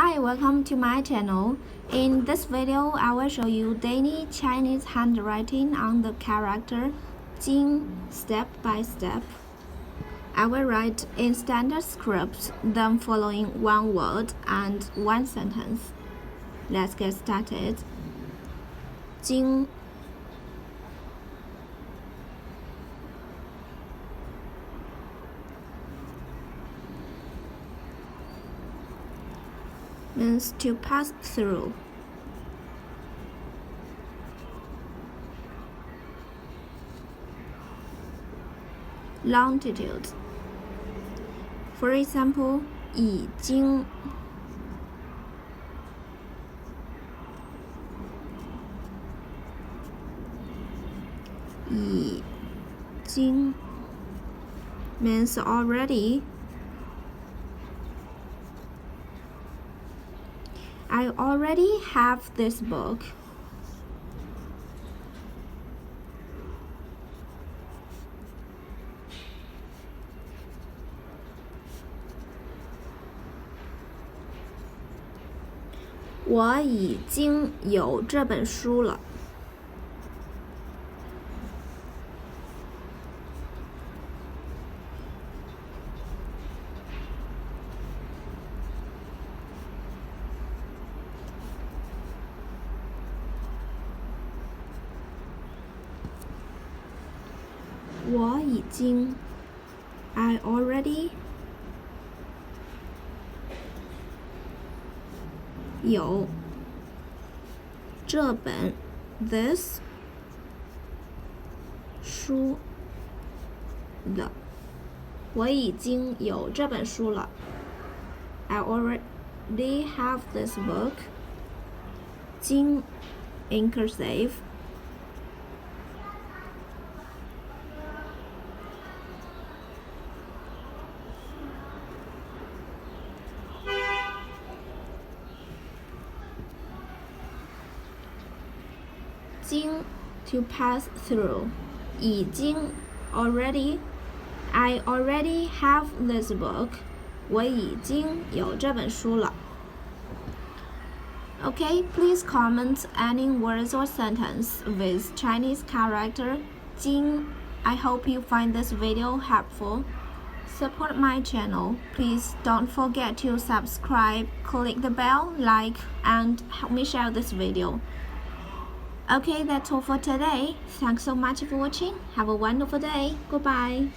Hi, welcome to my channel. In this video, I will show you daily Chinese handwriting on the character jīng step by step. I will write in standard script, then following one word and one sentence. Let's get started. Jīng, means to pass through. Longitude. For example, 已经 已经 means already. I already have this book.我已经有这本书了。我已经 I already 有这本 this 书了。我已经有这本书了。I already have this book. 经 in cursive. 经 to pass through. 已经 already. I already have this book. 我已经有这本书了。Okay, please comment any words or sentence with Chinese character 经. I hope you find this video helpful. Support my channel. Please don't forget to subscribe, click the bell, like, and help me share this video. Okay, that's all for today. Thanks so much for watching. Have a wonderful day. Goodbye.